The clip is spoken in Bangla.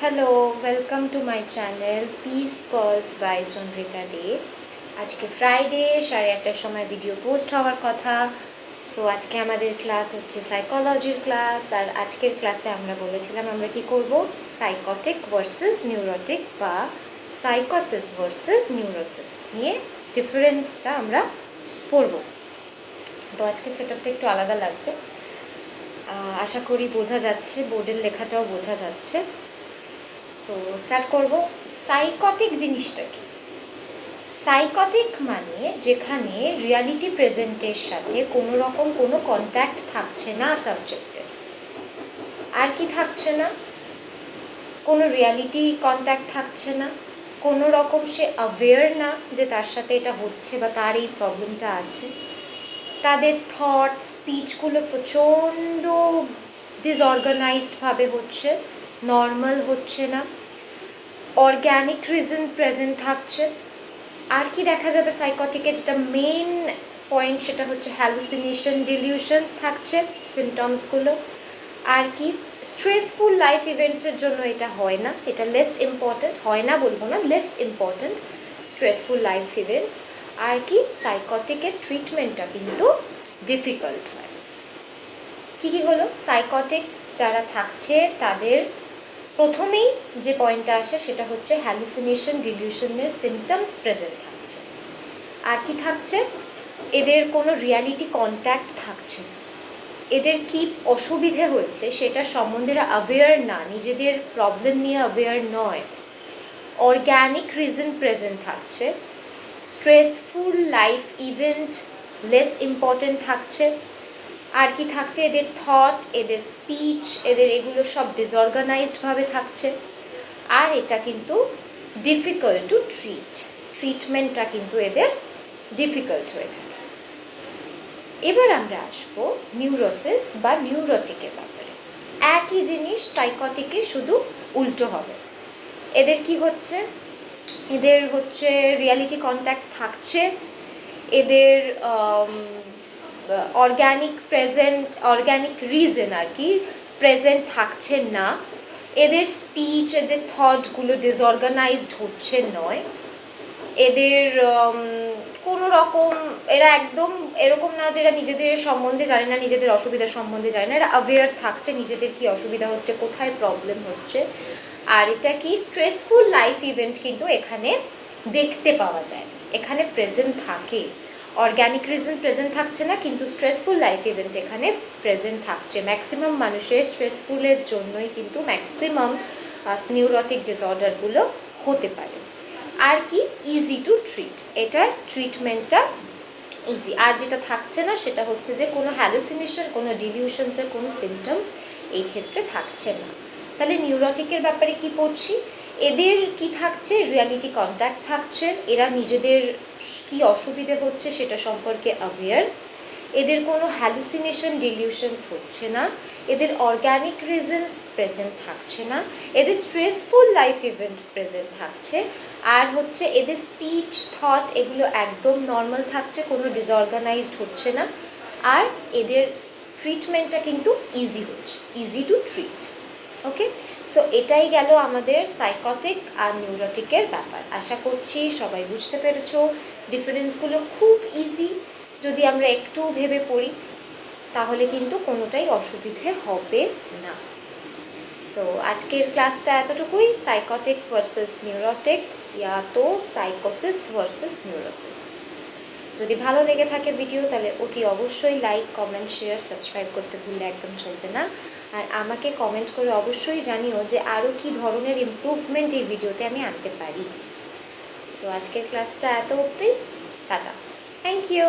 Hello, welcome to my channel piece কলস বাই চন্দ্রিকা দে। আজকে ফ্রাইডে 8:30টার সময় ভিডিও পোস্ট হওয়ার কথা। সো আজকে আমাদের ক্লাস হচ্ছে সাইকোলজির ক্লাস। আর আজকের ক্লাসে আমরা বলেছিলাম আমরা কি করব, সাইকোটিক ভার্সেস নিউরোটিক বা সাইকোসিস ভার্সেস নিউরোসিস নিয়ে ডিফারেন্সটা আমরা পড়ব। তো আজকে সেটআপটা একটু আলাদা লাগছে, আশা করি বোঝা যাচ্ছে, বোর্ডের লেখাটাও বোঝা যাচ্ছে। সো স্টার্ট করব। সাইকটিক জিনিসটা কি? সাইকটিক মানে যেখানে রিয়ালিটি প্রেজেন্টের সাথে কোনো রকম কোনো কন্ট্যাক্ট থাকছে না সাবজেক্টের। আর কি থাকছে না? কোনো রিয়ালিটি কন্ট্যাক্ট থাকছে না, কোনো রকম সে অ্যাওয়্যার না যে তার সাথে এটা হচ্ছে বা তার এই প্রবলেমটা আছে। তাদের থট স্পিচগুলো প্রচণ্ড ডিসঅর্গানাইজডভাবে হচ্ছে, নর্মাল হচ্ছে না, অর্গ্যানিক রিজন প্রেজেন্ট থাকছে। আর কি দেখা যাবে সাইকটিকে, যেটা মেইন পয়েন্ট সেটা হচ্ছে হ্যালুসিনেশন, ডিলিউশনস থাকছে সিমটমসগুলো। আর কি স্ট্রেসফুল লাইফ ইভেন্টসের জন্য এটা হয় না, এটা লেস ইম্পর্ট্যান্ট, হয় না বলবো না, less important stressful life events. আর কি সাইকটিকের ট্রিটমেন্টটা কিন্তু ডিফিকাল্ট হয়। কী কী হলো? সাইকটিক যারা থাকছে তাদের প্রথমেই যে পয়েন্টটা আসে সেটা হচ্ছে হ্যালুসিনেশন, ডিলিউশনের সিমটমস প্রেজেন্ট থাকছে। আর কি থাকছে? এদের কোনো রিয়ালিটি কন্ট্যাক্ট থাকছে না, এদের কি অসুবিধে হয়েছে সেটা সম্বন্ধে অ্যাওয়্যার না, নিজেদের প্রবলেম নিয়ে অ্যাওয়্যার নয়। অর্গ্যানিক রিজন প্রেজেন্ট থাকছে। Stressful life event less important থাকছে। আর কি থাকছে? এদের থট, এদের স্পিচ, এদের এগুলো সব ডিসঅর্গানাইজডভাবে থাকছে। আর এটা কিন্তু ডিফিকাল্ট টু ট্রিটমেন্টটা কিন্তু এদের ডিফিকাল্ট হয়ে থাকে। এবার আমরা আসবো নিউরোসিস বা নিউরোটিকের ব্যাপারে। একই জিনিস সাইকটিকে, শুধু উল্টো হবে। এদের কি হচ্ছে? এদের হচ্ছে রিয়ালিটি কন্ট্যাক্ট থাকছে, এদের অর্গ্যানিক রিজন আর কি প্রেজেন্ট থাকছে না, এদের স্পিচ, এদের থটগুলো ডিসঅর্গানাইজড হচ্ছে নয়, এদের কোনো রকম, এরা একদম এরকম না যে এরা নিজেদের সম্বন্ধে জানে না, নিজেদের অসুবিধার সম্বন্ধে জানে না, এরা অ্যাওয়্যার থাকছে নিজেদের কি অসুবিধা হচ্ছে, কোথায় প্রবলেম হচ্ছে। আর এটা কি স্ট্রেসফুল লাইফ ইভেন্ট কিন্তু এখানে দেখতে পাওয়া যায়, এখানে প্রেজেন্ট থাকে। অর্গ্যানিক রিজন প্রেজেন্ট থাকছে না, কিন্তু স্ট্রেসফুল লাইফ ইভেন্ট এখানে প্রেজেন্ট থাকছে। ম্যাক্সিমাম মানুষের স্ট্রেসফুলের জন্যই কিন্তু ম্যাক্সিমাম নিউরোটিক ডিসঅর্ডারগুলো হতে পারে। আর কি ইজি টু ট্রিট, এটার ট্রিটমেন্টটা ইজি। আর যেটা থাকছে না সেটা হচ্ছে যে কোনো হ্যালুসিনেশন, কোনো ডিলিউশনসের কোনো সিমটমস এই ক্ষেত্রে থাকছে না। তাহলে নিউরোটিকের ব্যাপারে কি পড়ছি? এদের কি থাকছে? রিয়ালিটি কন্ট্যাক্ট থাকছে, এরা নিজেদের কি অসুবিধে হচ্ছে সেটা সম্পর্কে অ্যাওয়্যার, এদের কোনো হ্যালুসিনেশন, ডিলিউশনস হচ্ছে না, এদের অর্গ্যানিক রিজনস প্রেজেন্ট থাকছে না, এদের স্ট্রেসফুল লাইফ ইভেন্ট প্রেজেন্ট থাকছে। আর হচ্ছে এদের স্পিচ, থট এগুলো একদম নর্মাল থাকছে, কোনো ডিসঅর্গানাইজড হচ্ছে না। আর এদের ট্রিটমেন্টটা কিন্তু ইজি হচ্ছে, easy to treat. Okay, so এটাই গেল আমাদের সাইকটিক আর নিউরোটিকের ব্যাপার। আশা করছি সবাই বুঝতে পেরেছো। ডিফারেন্সগুলো খুব ইজি, যদি আমরা একটু ভেবে পড়ি তাহলে কিন্তু কোনোটাই অসুবিধে হবে না। সো আজকের ক্লাসটা এতটুকুই, সাইকটিক ভার্সেস নিউরোটিক ইয়া তো সাইকোসিস ভার্সেস নিউরোসিস। যদি ভালো লেগে থাকে ভিডিও তাহলে অতি অবশ্যই লাইক, কমেন্ট, শেয়ার, সাবস্ক্রাইব করতে ভুললে একদম চলবে না। আর আমাকে কমেন্ট করে অবশ্যই জানিও যে আরও কী ধরনের ইমপ্রুভমেন্ট এই ভিডিওতে আমি আনতে পারি। সো আজকের ক্লাসটা এত অবধি, টাটা, থ্যাংক ইউ।